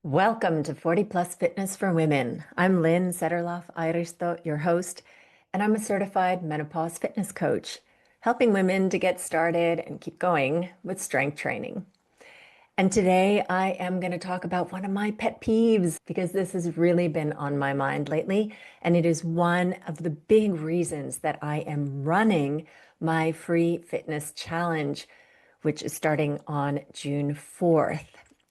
Welcome to 40 Plus Fitness for Women. I'm Lynn Setterloff Airisto, your host, and I'm a certified menopause fitness coach, helping women to get started and keep going with strength training. And today I am going to talk about one of my pet peeves because this has really been on my mind lately. And it is one of the big reasons that I am running my free fitness challenge, which is starting on June 4th.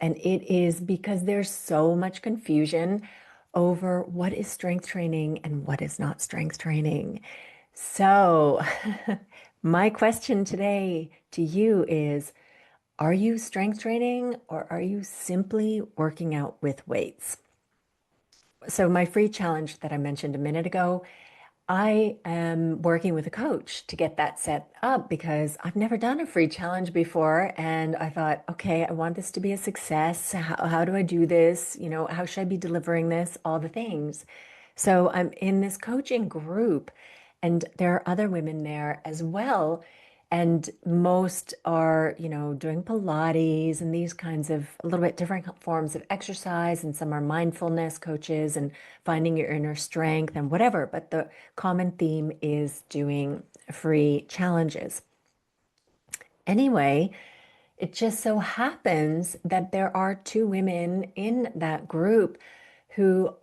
And it is because there's so much confusion over what is strength training and what is not strength training. So, my question today to you is, are you strength training or are you simply working out with weights? So, my free challenge that I mentioned a minute ago, I am working with a coach to get that set up because I've never done a free challenge before. And I thought, okay, I want this to be a success. How do I do this? How should I be delivering this? All the things. So I'm in this coaching group, and there are other women there as well. And most are, doing Pilates and these kinds of a little bit different forms of exercise. And some are mindfulness coaches and finding your inner strength and whatever. But the common theme is doing free challenges. Anyway, it just so happens that there are two women in that group who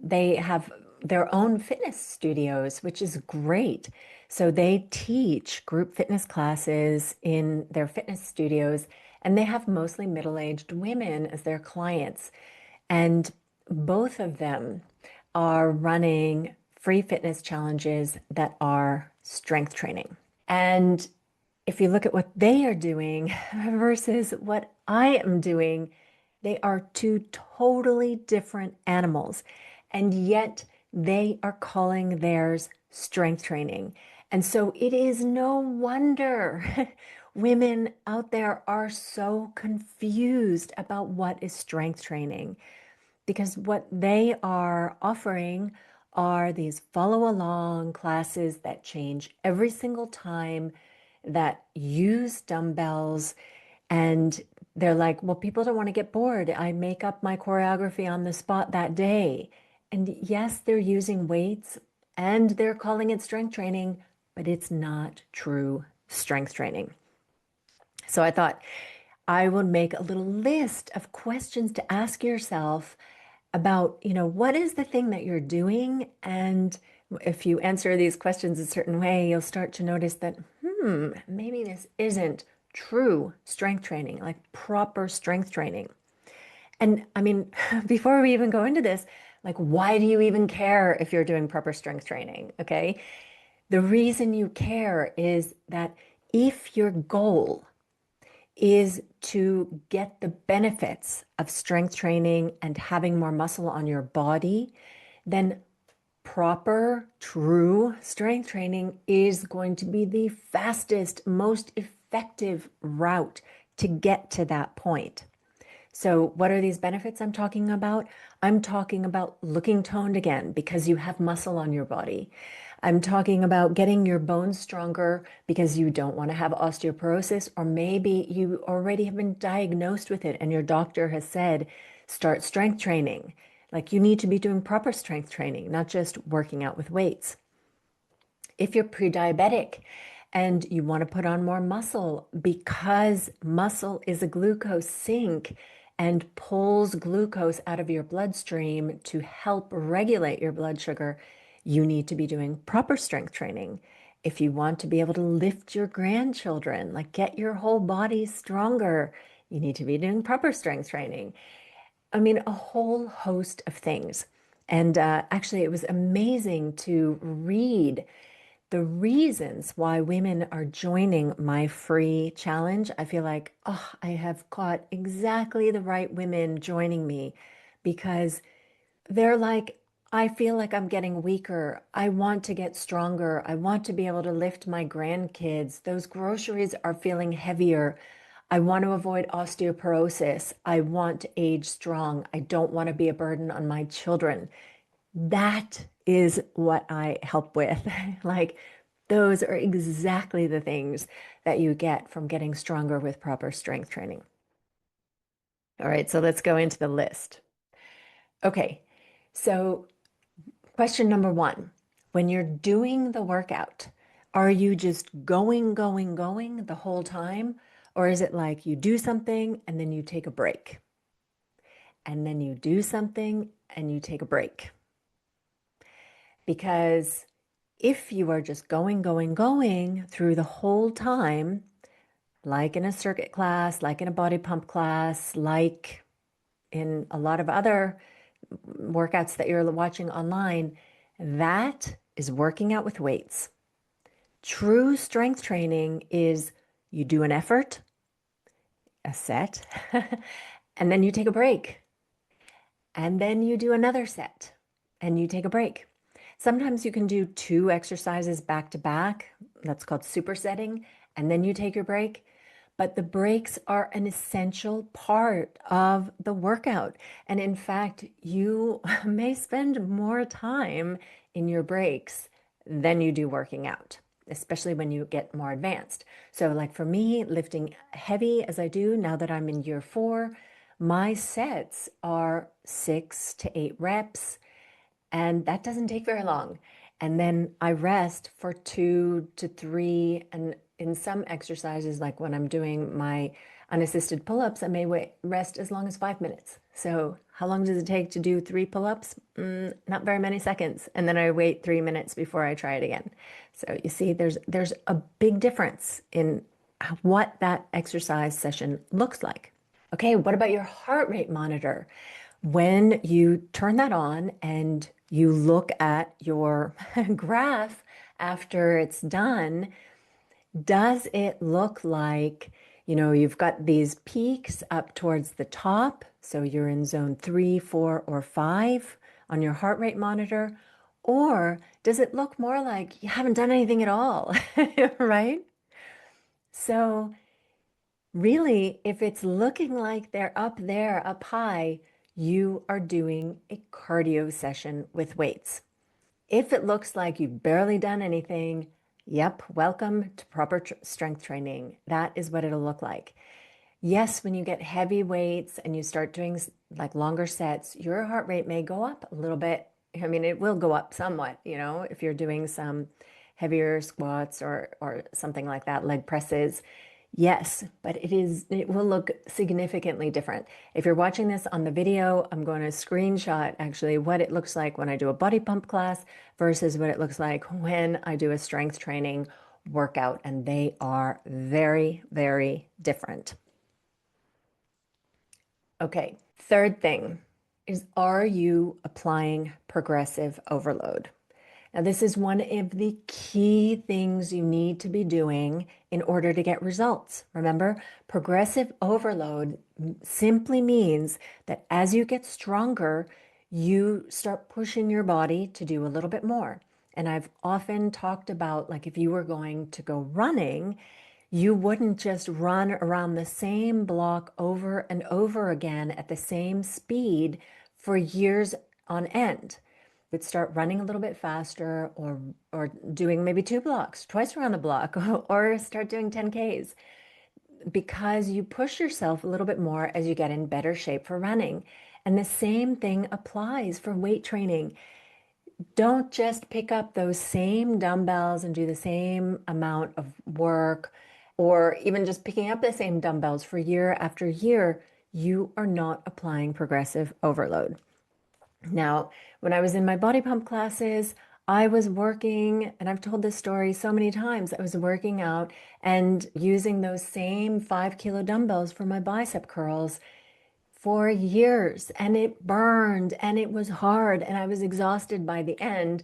they have their own fitness studios, which is great. So they teach group fitness classes in their fitness studios, and they have mostly middle-aged women as their clients. And both of them are running free fitness challenges that are strength training. And if you look at what they are doing versus what I am doing, they are two totally different animals. And yet they are calling theirs strength training. And so it is no wonder women out there are so confused about what is strength training, because what they are offering are these follow along classes that change every single time, that use dumbbells. And they're like, well, people don't want to get bored. I make up my choreography on the spot that day. And yes, they're using weights and they're calling it strength training, but it's not true strength training. So I thought I would make a little list of questions to ask yourself about, what is the thing that you're doing? And if you answer these questions a certain way, you'll start to notice that, maybe this isn't true strength training, like proper strength training. And I mean, before we even go into this, like, why do you even care if you're doing proper strength training? Okay. The reason you care is that if your goal is to get the benefits of strength training and having more muscle on your body, then proper, true strength training is going to be the fastest, most effective route to get to that point. So, what are these benefits I'm talking about? I'm talking about looking toned again because you have muscle on your body. I'm talking about getting your bones stronger because you don't want to have osteoporosis, or maybe you already have been diagnosed with it and your doctor has said, start strength training. Like, you need to be doing proper strength training, not just working out with weights. If you're pre-diabetic and you want to put on more muscle because muscle is a glucose sink and pulls glucose out of your bloodstream to help regulate your blood sugar, you need to be doing proper strength training. If you want to be able to lift your grandchildren, like get your whole body stronger, you need to be doing proper strength training. I mean, a whole host of things. And actually, it was amazing to read the reasons why women are joining my free challenge. I feel like, oh, I have caught exactly the right women joining me because they're like, I feel like I'm getting weaker. I want to get stronger. I want to be able to lift my grandkids. Those groceries are feeling heavier. I want to avoid osteoporosis. I want to age strong. I don't want to be a burden on my children. That is what I help with. Like, those are exactly the things that you get from getting stronger with proper strength training. All right, so let's go into the list. Okay, so question number one, when you're doing the workout, are you just going the whole time? Or is it like you do something and then you take a break? And then you do something and you take a break? Because if you are just going through the whole time, like in a circuit class, like in a body pump class, like in a lot of other workouts that you're watching online, that is working out with weights. True strength training is you do an effort, a set, and then you take a break. And then you do another set and you take a break. Sometimes you can do two exercises back to back. That's called supersetting. And then you take your break. But the breaks are an essential part of the workout. And in fact, you may spend more time in your breaks than you do working out, especially when you get more advanced. So, like for me, lifting heavy as I do now that I'm in year 4, my sets are 6 to 8 reps, and that doesn't take very long. And then I rest for 2 to 3. And in some exercises, like when I'm doing my unassisted pull-ups, I may rest as long as 5 minutes. So how long does it take to do 3 pull-ups? Not very many seconds. And then I wait 3 minutes before I try it again. So you see, there's a big difference in what that exercise session looks like. Okay, what about your heart rate monitor? When you turn that on and you look at your graph after it's done, does it look like, you've got these peaks up towards the top? So you're in zone 3, 4, or 5 on your heart rate monitor? Or does it look more like you haven't done anything at all, right? So really, if it's looking like they're up there, up high, you are doing a cardio session with weights. If it looks like you've barely done anything, yep, welcome to proper strength training. That is what it'll look like. Yes, when you get heavy weights and you start doing like longer sets, your heart rate may go up a little bit. I mean, it will go up somewhat, if you're doing some heavier squats or something like that, leg presses. Yes, but it will look significantly different. If you're watching this on the video, I'm going to screenshot actually what it looks like when I do a body pump class versus what it looks like when I do a strength training workout, and they are very, very different. Okay, third thing is, are you applying progressive overload? Now, this is one of the key things you need to be doing in order to get results. Remember, progressive overload simply means that as you get stronger, you start pushing your body to do a little bit more. And I've often talked about, like, if you were going to go running, you wouldn't just run around the same block over and over again at the same speed for years on end. Would start running a little bit faster, or doing maybe 2 blocks, twice around the block, or start doing 10Ks, because you push yourself a little bit more as you get in better shape for running. And the same thing applies for weight training. Don't just pick up those same dumbbells and do the same amount of work, or even just picking up the same dumbbells for year after year. You are not applying progressive overload. Now, when I was in my body pump classes, I was working, and I've told this story so many times. I was working out and using those same 5 kilo dumbbells for my bicep curls for years, and it burned and it was hard and I was exhausted by the end,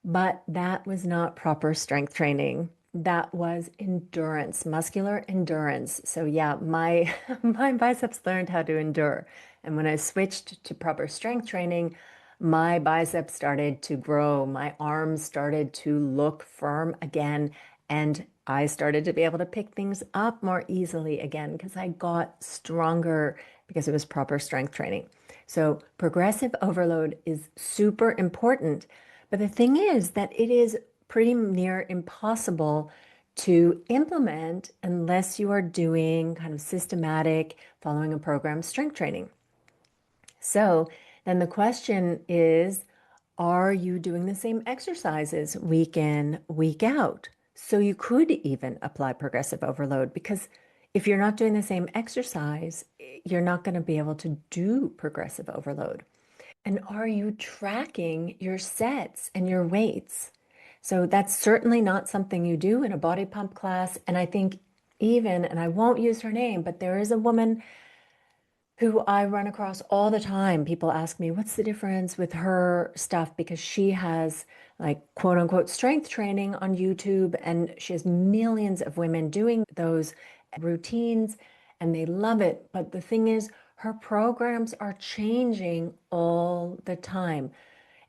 but that was not proper strength training. That was endurance, muscular endurance. So yeah, my my biceps learned how to endure. And when I switched to proper strength training, my biceps started to grow, my arms started to look firm again, and I started to be able to pick things up more easily again because I got stronger because it was proper strength training. So progressive overload is super important. But the thing is that it is pretty near impossible to implement unless you are doing kind of systematic, following a program strength training. So then the question is, are you doing the same exercises week in, week out? So you could even apply progressive overload, because if you're not doing the same exercise, you're not going to be able to do progressive overload. And are you tracking your sets and your weights? So that's certainly not something you do in a body pump class. And I think even, and I won't use her name, but there is a woman who I run across all the time. People ask me, what's the difference with her stuff? Because she has like quote unquote strength training on YouTube, and she has millions of women doing those routines and they love it. But the thing is, her programs are changing all the time.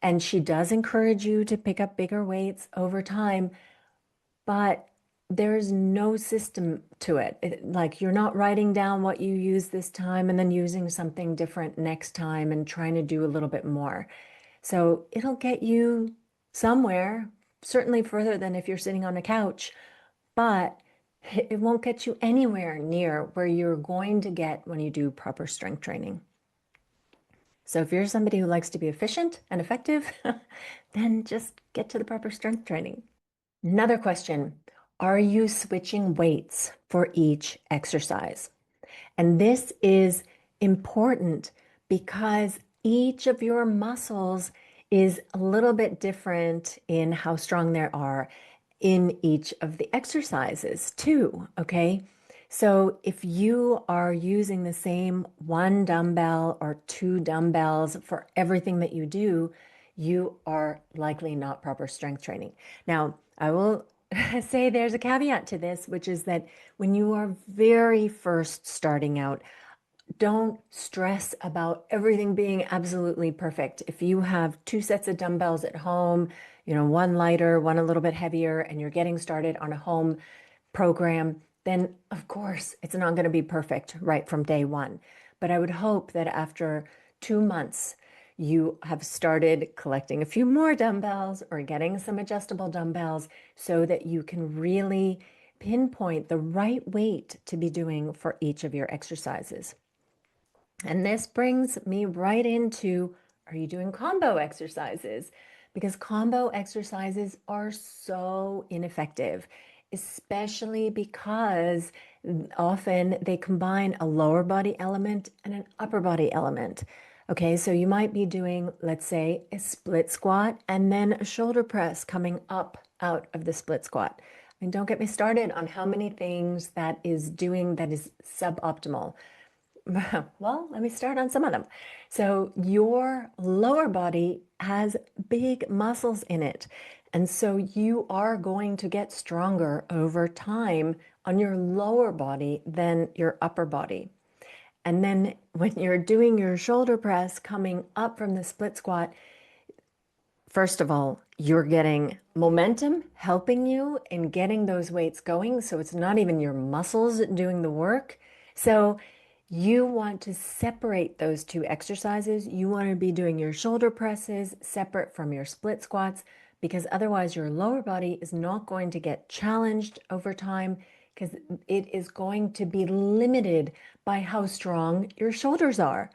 And she does encourage you to pick up bigger weights over time, but there's no system to it. Like you're not writing down what you use this time and then using something different next time and trying to do a little bit more. So it'll get you somewhere, certainly further than if you're sitting on a couch, but it won't get you anywhere near where you're going to get when you do proper strength training. So if you're somebody who likes to be efficient and effective, then just get to the proper strength training. Another question, are you switching weights for each exercise? And this is important because each of your muscles is a little bit different in how strong they are in each of the exercises too, okay? So if you are using the same one dumbbell or two dumbbells for everything that you do, you are likely not proper strength training. Now, I will say there's a caveat to this, which is that when you are very first starting out, don't stress about everything being absolutely perfect. If you have two sets of dumbbells at home, one lighter, one a little bit heavier, and you're getting started on a home program, then of course it's not going to be perfect right from day one. But I would hope that after 2 months, you have started collecting a few more dumbbells or getting some adjustable dumbbells so that you can really pinpoint the right weight to be doing for each of your exercises. And this brings me right into, are you doing combo exercises? Because combo exercises are so ineffective, especially because often they combine a lower body element and an upper body element. Okay, so you might be doing, let's say, a split squat and then a shoulder press coming up out of the split squat. And don't get me started on how many things that is doing that is suboptimal. Well, let me start on some of them. So your lower body has big muscles in it. And so you are going to get stronger over time on your lower body than your upper body. And then when you're doing your shoulder press coming up from the split squat, first of all, you're getting momentum helping you in getting those weights going. So it's not even your muscles doing the work. So you want to separate those two exercises. You want to be doing your shoulder presses separate from your split squats, because otherwise your lower body is not going to get challenged over time, because it is going to be limited by how strong your shoulders are.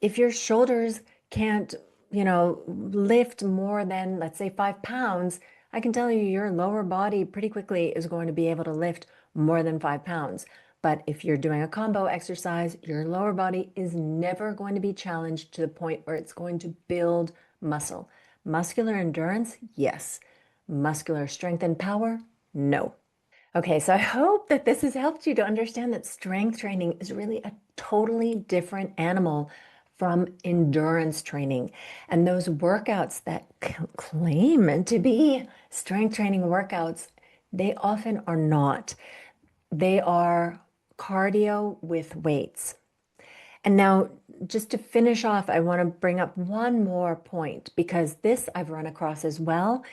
If your shoulders can't, lift more than, let's say, 5 pounds, I can tell you your lower body pretty quickly is going to be able to lift more than 5 pounds. But if you're doing a combo exercise, your lower body is never going to be challenged to the point where it's going to build muscle. Muscular endurance, yes. Muscular strength and power, no. Okay, so I hope that this has helped you to understand that strength training is really a totally different animal from endurance training. And those workouts that claim to be strength training workouts, they often are not. They are cardio with weights. And now, just to finish off, I want to bring up one more point, because this I've run across as well.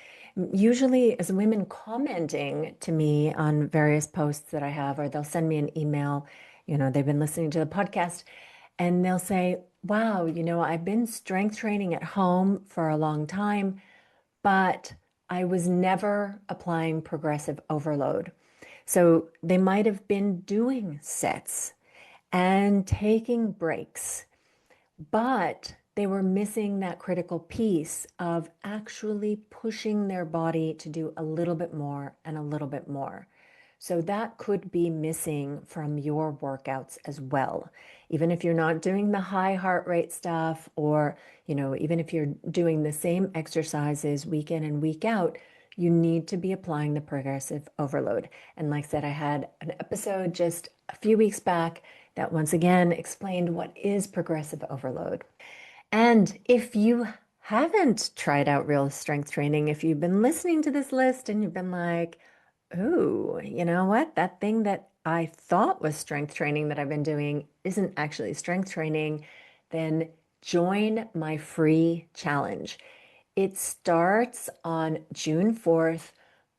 Usually, as women commenting to me on various posts that I have, or they'll send me an email, they've been listening to the podcast, and they'll say, wow, I've been strength training at home for a long time, but I was never applying progressive overload. So they might have been doing sets and taking breaks, but they were missing that critical piece of actually pushing their body to do a little bit more and a little bit more. So that could be missing from your workouts as well. Even if you're not doing the high heart rate stuff, or, even if you're doing the same exercises week in and week out, you need to be applying the progressive overload. And like I said, I had an episode just a few weeks back that once again explained what is progressive overload. And if you haven't tried out real strength training, if you've been listening to this list and you've been like, oh, you know what? That thing that I thought was strength training that I've been doing isn't actually strength training, then join my free challenge. It starts on June 4th,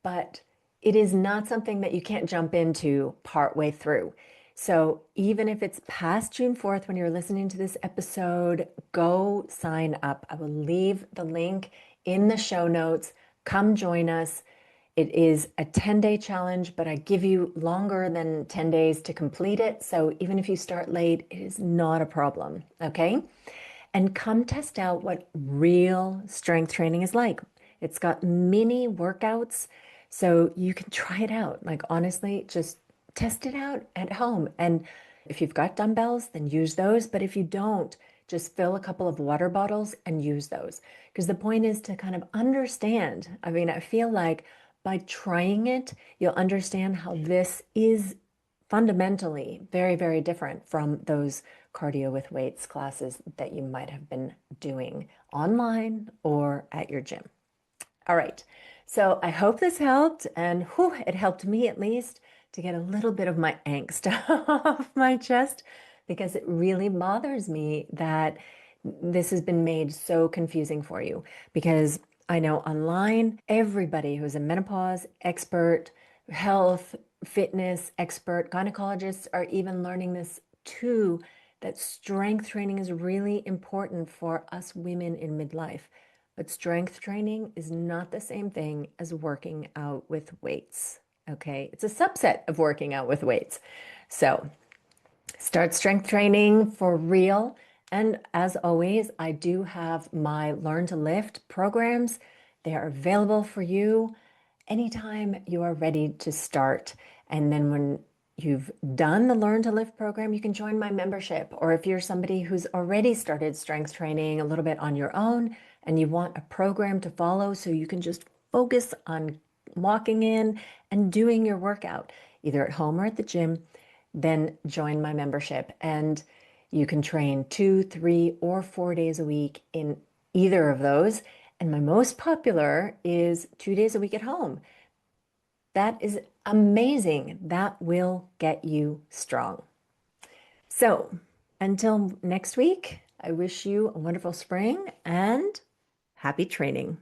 but it is not something that you can't jump into partway through. So even if it's past June 4th when you're listening to this episode, go sign up. I will leave the link in the show notes. Come join us. It is a 10-day challenge, but I give you longer than 10 days to complete it. So even if you start late, it is not a problem. Okay? And come test out what real strength training is like. It's got mini workouts, so you can try it out. Like, honestly, just test it out at home. And if you've got dumbbells, then use those. But if you don't, just fill a couple of water bottles and use those. Because the point is to kind of understand. I mean, I feel like by trying it, you'll understand how this is fundamentally very, very different from those cardio with weights classes that you might have been doing online or at your gym. All right. So I hope this helped, and whew, it helped me at least to get a little bit of my angst off my chest, because it really bothers me that this has been made so confusing for you. Because I know online, everybody who's a menopause expert, health, fitness expert, gynecologists are even learning this too, that strength training is really important for us women in midlife. But strength training is not the same thing as working out with weights. Okay, it's a subset of working out with weights. So start strength training for real. And as always, I do have my Learn to Lift programs. They are available for you anytime you are ready to start. And then when you've done the Learn to Lift program, you can join my membership. Or if you're somebody who's already started strength training a little bit on your own and you want a program to follow so you can just focus on walking in and doing your workout, either at home or at the gym, then join my membership. And you can train 2, 3, or 4 days a week in either of those. And my most popular is 2 days a week at home. That is amazing. That will get you strong. So until next week, I wish you a wonderful spring and happy training.